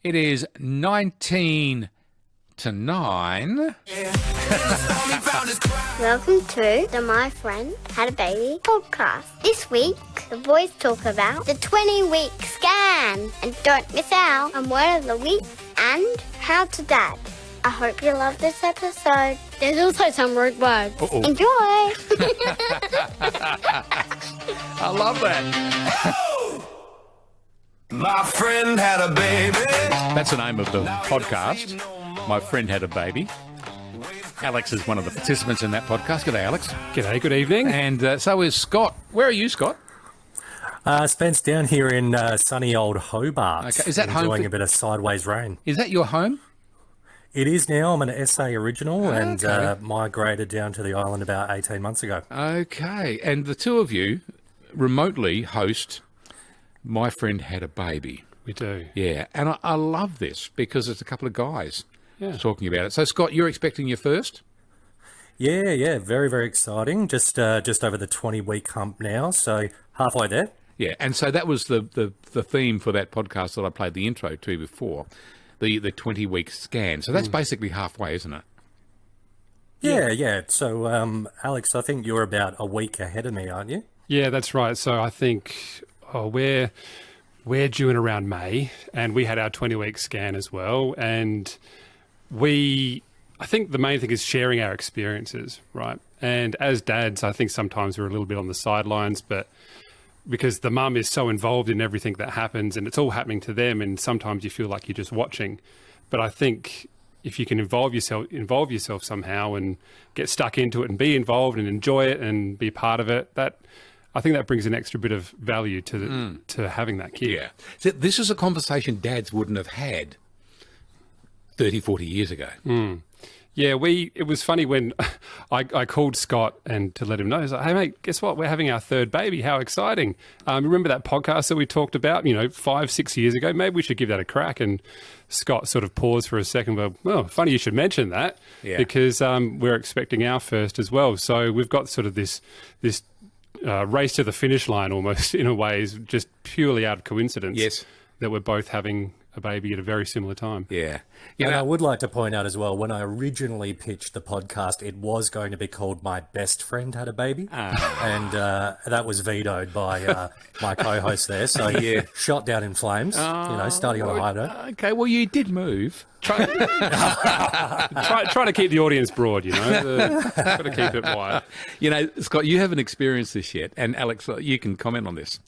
It is 19 to 9. Welcome to the My Friend Had a Baby podcast. This week, the boys talk about the 20-week scan. And don't miss out on Word of the Week and How to Dad. I hope you love this episode. There's also some rude words. Uh-oh. Enjoy! I love that. My friend had a baby. That's the name of the podcast. My Friend Had a Baby. Alex is one of the participants in that podcast. G'day, Alex. G'day, good evening. And so is Scott. Where are you, Scott? Spence down here in sunny old Hobart. Okay. Is that home enjoying for- a bit of sideways rain. Is that your home? It is now. I'm an SA original and Okay. migrated down to the island about 18 months ago. Okay. And the two of you remotely host My Friend Had a Baby. We do. Yeah. And I love this because it's a couple of guys Yeah. talking about it. So, Scott, you're expecting your first? Yeah, very, very exciting. Just over the 20-week hump now, so halfway there. Yeah, and so that was the theme for that podcast that I played the intro to before, the 20-week scan. So that's basically halfway, isn't it? Yeah. So, Alex, I think you're about a week ahead of me, aren't you? Yeah, that's right. So I think we're due in around May, and we had our 20-week scan as well. And I think the main thing is sharing our experiences, right? And as dads, I think sometimes we're a little bit on the sidelines, but because the mum is so involved in everything that happens and it's all happening to them, and sometimes you feel like you're just watching. But I think if you can involve yourself somehow and get stuck into it and be involved and enjoy it and be part of it, I think that brings an extra bit of value to having that kid. Yeah. So this is a conversation dads wouldn't have had 30, 40 years ago. Yeah, it was funny when I called Scott and to let him know. I was like, hey, mate, guess what? We're having our third baby. How exciting. Remember that podcast that we talked about, 5-6 years ago? Maybe we should give that a crack. And Scott sort of paused for a second. Well, funny you should mention that because we're expecting our first as well. So we've got sort of this race to the finish line almost in a way, is just purely out of coincidence. Yes. That we're both having a baby at a very similar time. Yeah. And I would like to point out as well, when I originally pitched the podcast, it was going to be called My Best Friend Had a Baby. And that was vetoed by my co-host there. So, shot down in flames, starting on a high note. Okay, well, you did move. Try to keep the audience broad, got to keep it wide. Scott, you haven't experienced this yet, and Alex, you can comment on this.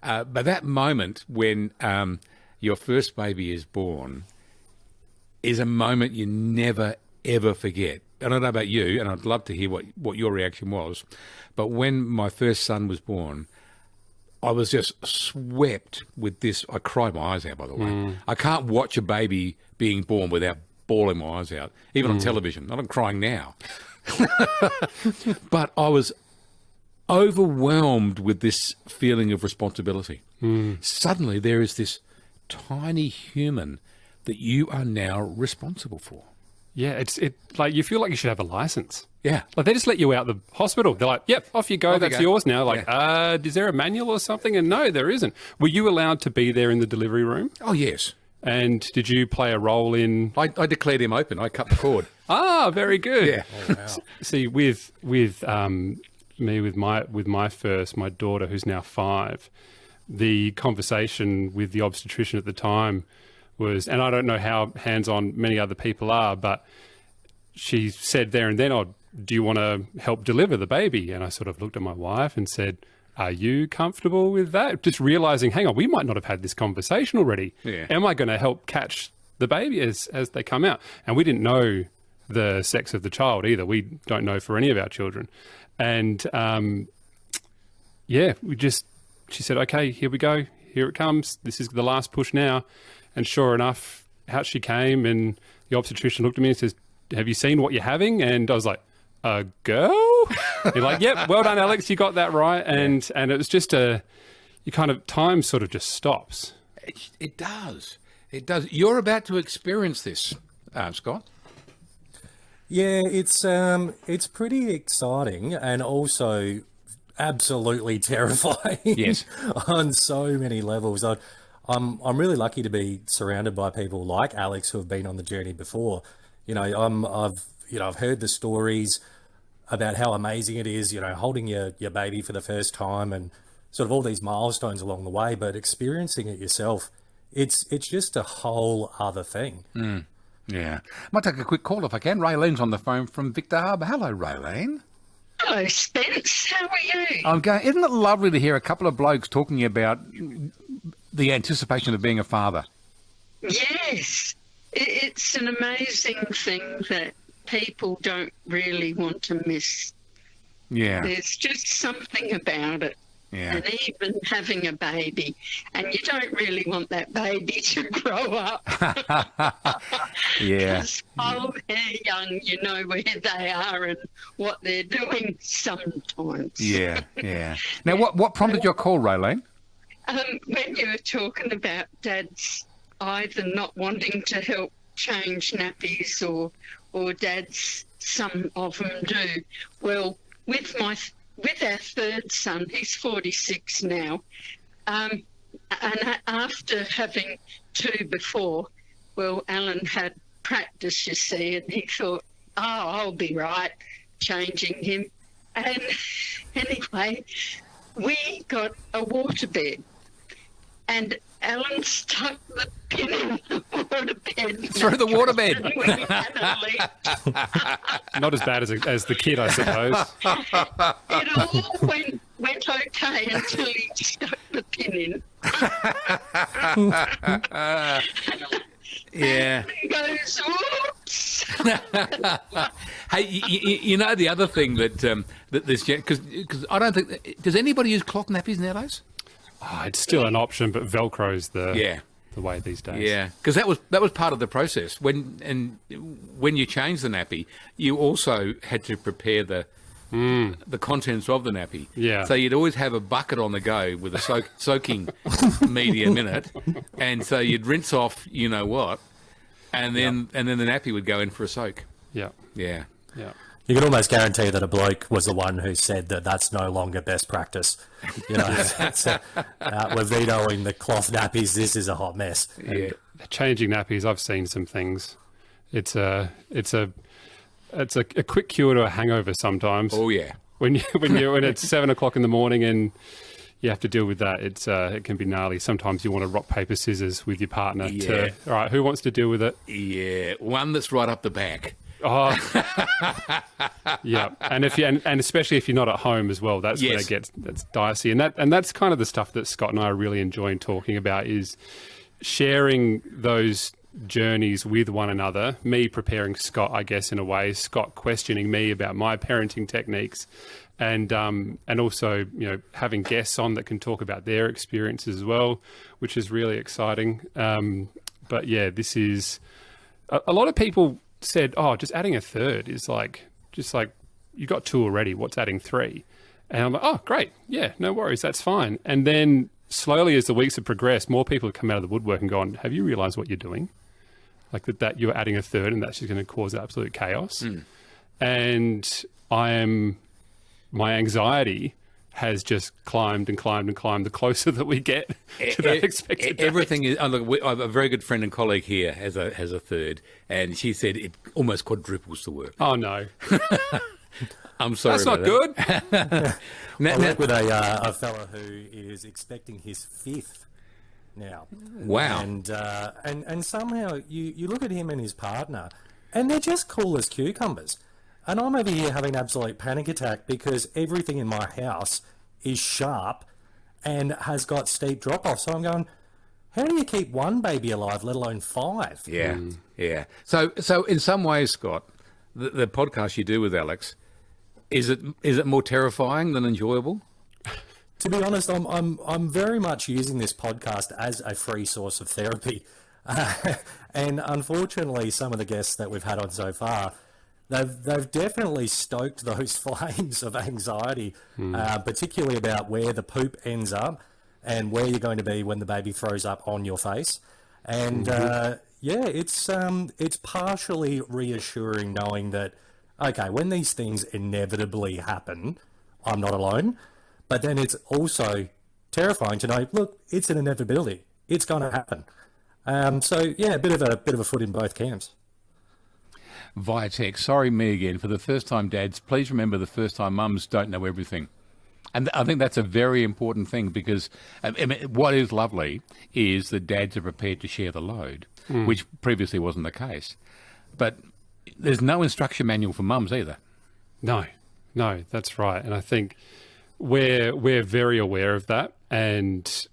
But that moment when your first baby is born is a moment you never, ever forget. I don't know about you, and I'd love to hear what your reaction was, but when my first son was born, I was just swept with this. I cried my eyes out, by the way. I can't watch a baby being born without bawling my eyes out, even on television. I'm crying now. But I was overwhelmed with this feeling of responsibility. Suddenly there is this tiny human that you are now responsible for. Yeah, it's like you feel like you should have a license. Yeah. Like they just let you out the hospital. They're like, yep, off you go. Off you That's go. yours now. Like, is there a manual or something? And no, there isn't. Were you allowed to be there in the delivery room? Oh, yes. And did you play a role in... I declared him open. I cut the cord. Very good. Yeah. Oh, wow. See, with me, with my first, my daughter, who's now 5, the conversation with the obstetrician at the time was, and I don't know how hands-on many other people are, but she said there and then, oh, do you want to help deliver the baby? And I sort of looked at my wife and said, are you comfortable with that? Just realizing, hang on, we might not have had this conversation already. Yeah. Am I going to help catch the baby as they come out? And we didn't know the sex of the child either. We don't know for any of our children. And she said, okay, here we go. Here it comes. This is the last push now. And sure enough, out she came, and the obstetrician looked at me and says, have you seen what you're having? And I was like, a girl? You're like, yep, well done, Alex, you got that right. And it was just time sort of just stops. It does. It does. You're about to experience this, Scott. Yeah, it's pretty exciting and also absolutely terrifying. Yes. On so many levels. I'm really lucky to be surrounded by people like Alex who have been on the journey before. I've heard the stories about how amazing it is, holding your baby for the first time and sort of all these milestones along the way, but experiencing it yourself, it's just a whole other thing. Yeah. Might take a quick call if I can. Raylene's on the phone from Victor Harbour. Hello, Raylene. Hello, Spence. How are you? I'm going. Isn't it lovely to hear a couple of blokes talking about the anticipation of being a father? Yes. It's an amazing thing that people don't really want to miss. Yeah. There's just something about it. Yeah. And even having a baby, and you don't really want that baby to grow up. Yeah. Because while they're young, you know where they are and what they're doing sometimes. Yeah. Now, what prompted your call, Raylene? When you were talking about dads either not wanting to help change nappies or dads, some of them do. Well, with our third son, he's 46 now, and after having two before, well, Alan had practice, you see, and he thought, I'll be right changing him. And anyway, we got a waterbed, and Alan stuck the pin in the waterbed. Through the waterbed. And we had a leak. Not as bad as the kid, I suppose. It all went okay until he stuck the pin in. Yeah. And he goes, oops. Hey, you know the other thing that this, because I don't think, does anybody use cloth nappies nowadays? Oh, it's still an option, but Velcro's the way these days. Yeah, because that was part of the process. When you change the nappy, you also had to prepare the contents of the nappy. Yeah. So you'd always have a bucket on the go with a soaking medium in it, and so you'd rinse off, you know what, and then the nappy would go in for a soak. Yeah. Yeah. Yeah. You can almost guarantee that a bloke was the one who said that that's no longer best practice. We're vetoing the cloth nappies. This is a hot mess. Yeah. Changing nappies, I've seen some things. It's a quick cure to a hangover sometimes. Oh yeah. When it's 7 o'clock in the morning and you have to deal with that, it can be gnarly. Sometimes you want to rock paper scissors with your partner. Yeah. All right, who wants to deal with it? Yeah, one that's right up the back. Oh, yeah, and especially if you're not at home as well, that's when it that's dicey, and that's kind of the stuff that Scott and I are really enjoying talking about, is sharing those journeys with one another. Me preparing Scott, I guess, in a way, Scott questioning me about my parenting techniques, and also having guests on that can talk about their experiences as well, which is really exciting. But yeah, this is a lot of people said, just adding a third is just like you got two already, what's adding three? And I'm like, oh, great. Yeah, no worries. That's fine. And then slowly as the weeks have progressed, more people have come out of the woodwork and gone, have you realized what you're doing? Like that you're adding a third and that's just going to cause absolute chaos. And my anxiety has just climbed and climbed and climbed the closer that we get to that expected date. Everything is. Look, I have a very good friend and colleague here has a third, and she said it almost quadruples the work. Oh no, I'm sorry. That's not good. I work with a fella who is expecting his fifth now. Wow. And somehow you look at him and his partner, and they're just cool as cucumbers. And I'm over here having an absolute panic attack because everything in my house is sharp and has got steep drop-off. So I'm going, how do you keep one baby alive, let alone five? Yeah, yeah. So in some ways, Scott, the podcast you do with Alex, is it more terrifying than enjoyable? To be honest, I'm very much using this podcast as a free source of therapy. And unfortunately, some of the guests that we've had on so far, They've definitely stoked those flames of anxiety, particularly about where the poop ends up and where you're going to be when the baby throws up on your face. And it's partially reassuring knowing that, okay, when these things inevitably happen, I'm not alone. But then it's also terrifying to know, look, it's an inevitability. it's going to happen. So yeah, a bit of a foot in both camps. Via text, sorry me again, for the first time dads, please remember the first time mums don't know everything. And I think that's a very important thing, because I mean, what is lovely is that dads are prepared to share the load, which previously wasn't the case. But there's no instruction manual for mums either. No, that's right. And I think we're very aware of that, and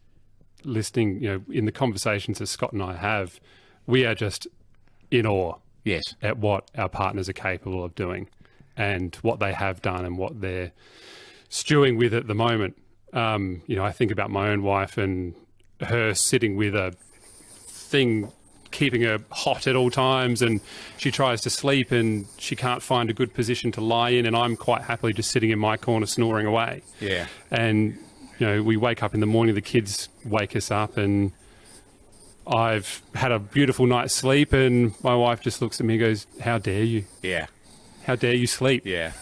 listening, in the conversations that Scott and I have, we are just in awe. Yes. At what our partners are capable of doing and what they have done and what they're stewing with at the moment. I think about my own wife and her sitting with a thing keeping her hot at all times, and she tries to sleep and she can't find a good position to lie in, and I'm quite happily just sitting in my corner snoring away. Yeah. And, we wake up in the morning, the kids wake us up, and I've had a beautiful night's sleep, and my wife just looks at me and goes, "How dare you? Yeah. How dare you sleep?" Yeah.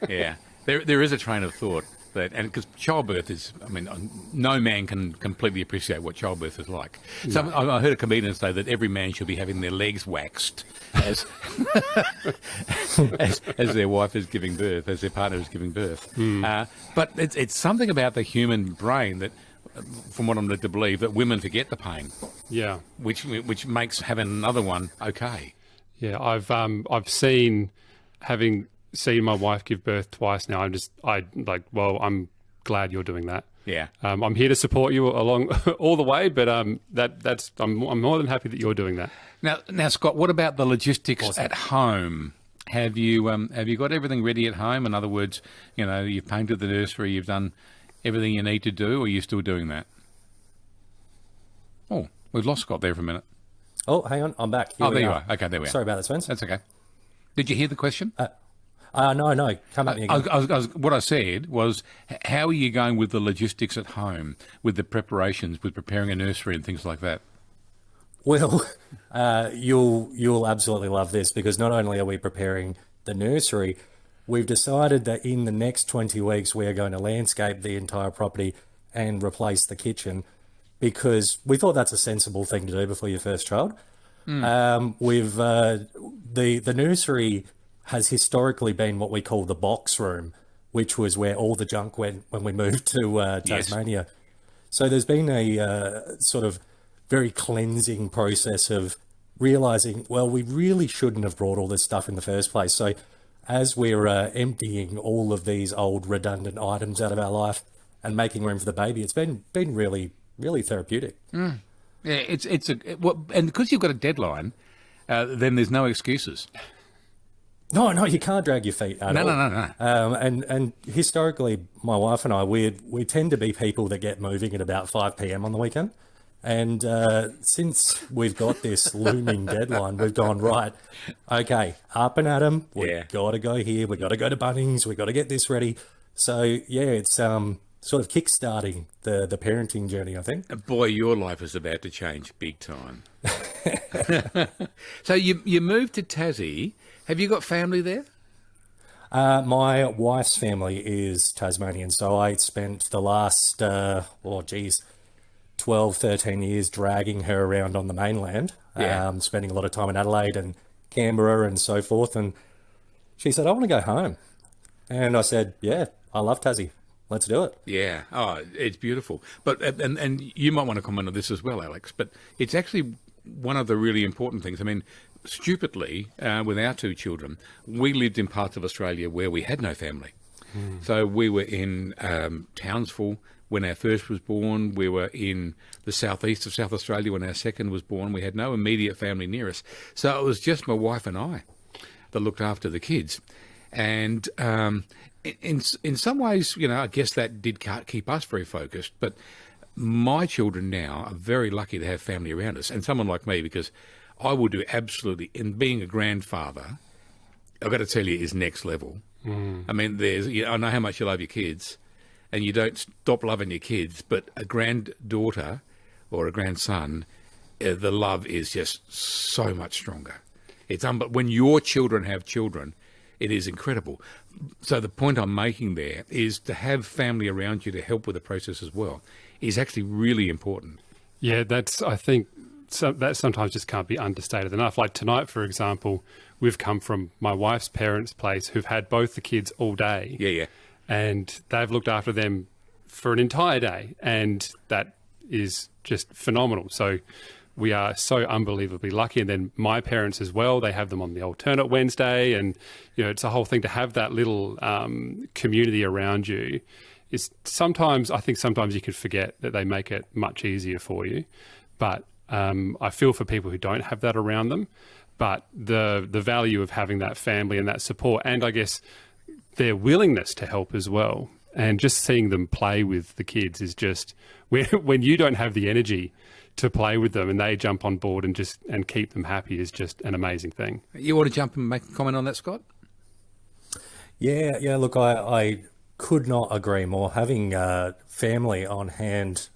Yeah. There is a train of thought that, and because childbirth is, I mean, no man can completely appreciate what childbirth is like. No. I heard a comedian say that every man should be having their legs waxed as as their wife is giving birth, as their partner is giving birth. But it's something about the human brain that, from what I'm led to believe, that women forget the pain. Yeah. Which makes having another one okay. Yeah, I've seen, having seen my wife give birth twice now, I'm glad you're doing that. Yeah. I'm here to support you along all the way, but I'm more than happy that you're doing that. Now, Scott, what about the logistics Awesome. at home? Have you got everything ready at home? In other words, you've painted the nursery, you've done everything you need to do, or are you still doing that? Oh, we've lost Scott there for a minute. Oh, hang on, I'm back. There you are. Okay, there we are. Sorry about that, Spence. That's okay. Did you hear the question? No. Come at me again. What I said was, how are you going with the logistics at home, with the preparations, with preparing a nursery and things like that? Well, you'll absolutely love this, because not only are we preparing the nursery, we've decided that in the next 20 weeks we are going to landscape the entire property and replace the kitchen, because we thought that's a sensible thing to do before your first child. The nursery has historically been what we call the box room, which was where all the junk went when we moved to Tasmania. Yes. So there's been a sort of very cleansing process of realising, well, we really shouldn't have brought all this stuff in the first place. So as we're emptying all of these old redundant items out of our life and making room for the baby, it's been really, really therapeutic. Yeah, and because you've got a deadline, then there's no excuses. No, you can't drag your feet at all. No. And historically, my wife and I, we tend to be people that get moving at about 5 p.m. on the weekend. And since we've got this looming deadline, we've gone, right, okay, up and at 'em. We've got to go here. We've got to go to Bunnings. We've got to get this ready. So, yeah, it's sort of kickstarting the parenting journey, I think. Boy, your life is about to change big time. So you moved to Tassie. Have you got family there? My wife's family is Tasmanian, so I spent the last, 12, 13 years dragging her around on the mainland, spending a lot of time in Adelaide and Canberra and so forth. And she said, I want to go home. And I said, yeah, I love Tassie. Let's do it. Yeah. Oh, it's beautiful. But and you might want to comment on this as well, Alex, but it's actually one of the really important things. I mean, stupidly, with our two children, we lived in parts of Australia where we had no family. So we were in Townsville when our first was born. We were in the southeast of South Australia when our second was born. We had no immediate family near us. So it was just my wife and I that looked after the kids. And in some ways, I guess that did keep us very focused. But my children now are very lucky to have family around us, and someone like me, because I will do absolutely, in being a grandfather, I've got to tell you, is next level. I mean, I know how much you love your kids, and you don't stop loving your kids, but a granddaughter or a grandson, the love is just so much stronger. But when your children have children, it is incredible. So the point I'm making there is to have family around you to help with the process as well is actually really important. Yeah, I think that sometimes just can't be understated enough. Like tonight, for example, we've come from my wife's parents' place who've had both the kids all day. Yeah, yeah. And they've looked after them for an entire day. And that is just phenomenal. So we are so unbelievably lucky. And then my parents as well, they have them on the alternate Wednesday. And, it's a whole thing to have that little community around you. I think sometimes you can forget that they make it much easier for you. But I feel for people who don't have that around them. But the value of having that family and that support, and I guess their willingness to help as well, and just seeing them play with the kids is just, when you don't have the energy to play with them and they jump on board and keep them happy, is just an amazing thing. You want to jump and make a comment on that, Scott? Yeah. Look, I could not agree more. Having family on hand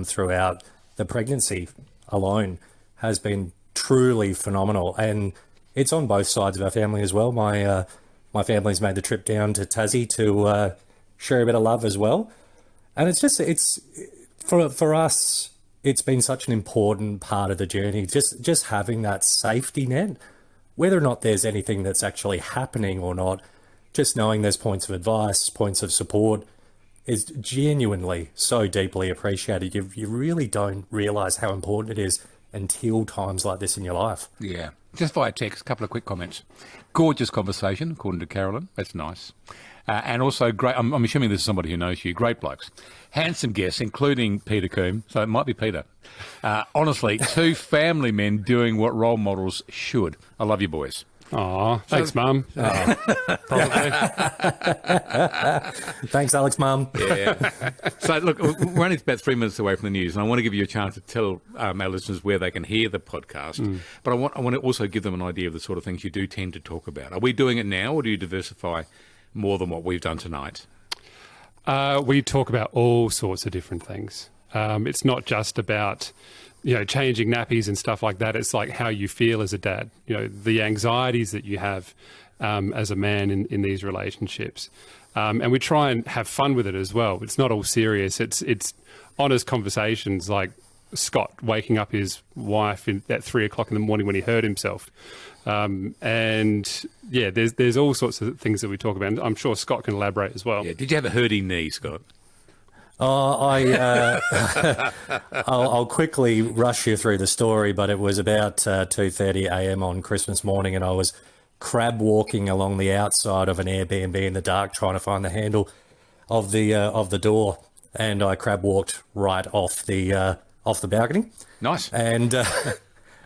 throughout the pregnancy alone has been truly phenomenal, and it's on both sides of our family as well. My family's made the trip down to Tassie to share a bit of love as well, and it's for us. It's been such an important part of the journey. Just having that safety net, whether or not there's anything that's actually happening or not. Just knowing there's points of advice, points of support is genuinely so deeply appreciated. You really don't realise how important it is until times like this in your life. Yeah. Just via text, a couple of quick comments. Gorgeous conversation, according to Carolyn. That's nice. And also great. I'm assuming this is somebody who knows you. Great blokes. Handsome guests, including Peter Coombe. So it might be Peter. Honestly, two family men doing what role models should. I love you, boys. Aw, thanks, Mum. Probably. Thanks, Alex, Mum. Yeah. So, look, we're only about 3 minutes away from the news, and I want to give you a chance to tell our listeners where they can hear the podcast. But I want to also give them an idea of the sort of things you do tend to talk about. Are we doing it now, or do you diversify more than what we've done tonight? We talk about all sorts of different things. It's not just about changing nappies and stuff like that. It's like how you feel as a dad, the anxieties that you have as a man in these relationships. And we try and have fun with it as well. It's not all serious. It's honest conversations, like Scott waking up his wife at 3 o'clock in the morning when he hurt himself. And yeah, there's all sorts of things that we talk about. And I'm sure Scott can elaborate as well. Yeah. Did you have a hurting knee, Scott? I'll quickly rush you through the story, but it was about 2:30 a.m. on Christmas morning, and I was crab walking along the outside of an Airbnb in the dark, trying to find the handle of the door, and I crab walked right off the balcony. Nice. And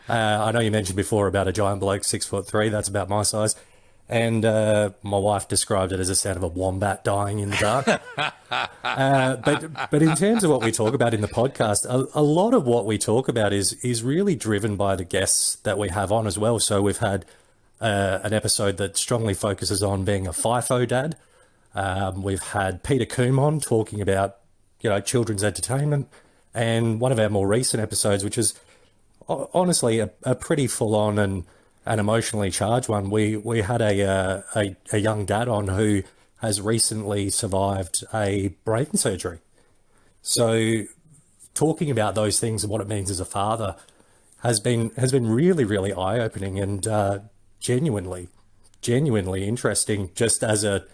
I know you mentioned before about a giant bloke, 6'3". That's about my size. And my wife described it as a sound of a wombat dying in the dark. But in terms of what we talk about in the podcast, a lot of what we talk about is really driven by the guests that we have on as well. So we've had an episode that strongly focuses on being a FIFO dad. We've had Peter Coombe on talking about children's entertainment, and one of our more recent episodes, which is honestly a pretty full-on and an emotionally charged one. We had a young dad on who has recently survived a brain surgery. So talking about those things and what it means as a father has been really, really eye-opening and genuinely interesting, just as a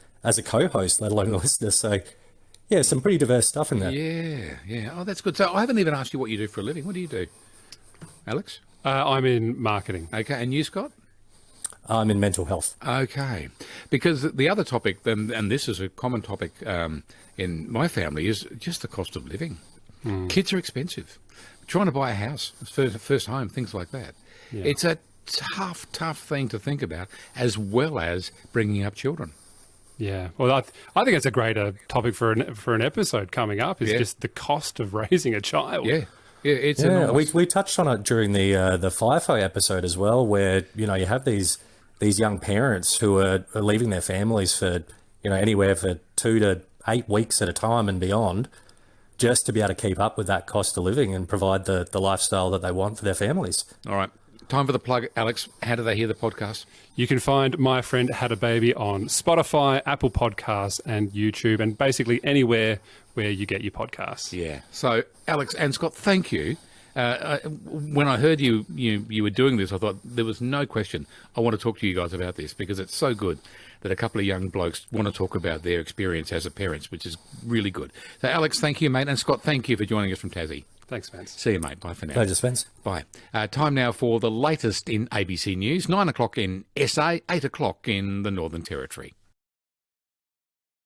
co-host, let alone a listener. So yeah, some pretty diverse stuff in there. Yeah. Oh, that's good. So I haven't even asked you what you do for a living. What do you do, Alex? I'm in marketing. Okay, and you, Scott? I'm in mental health. Okay, because the other topic, and this is a common topic in my family, is just the cost of living. Kids are expensive. Trying to buy a house, first home, things like that. Yeah. It's a tough thing to think about, as well as bringing up children. Yeah, well, I think it's a greater topic for an episode coming up. Is just the cost of raising a child. Yeah, it's enormous. We touched on it during the FIFO episode as well, where you have these young parents who are leaving their families for anywhere for 2 to 8 weeks at a time and beyond, just to be able to keep up with that cost of living and provide the lifestyle that they want for their families. All right. Time for the plug. Alex, how do they hear the podcast? You can find My Friend Had a Baby on Spotify, Apple Podcasts, and YouTube, and basically anywhere where you get your podcasts. Yeah. So, Alex and Scott, thank you When I heard you were doing this, I thought there was no question. I want to talk to you guys about this because it's so good that a couple of young blokes want to talk about their experience as a parents, which is really good. So, Alex, thank you, mate. And Scott, thank you for joining us from Tassie. Thanks, Spence. See you, mate. Bye for now. Pleasure, Spence. Bye. Time now for the latest in ABC News. 9 o'clock in SA, 8 o'clock in the Northern Territory.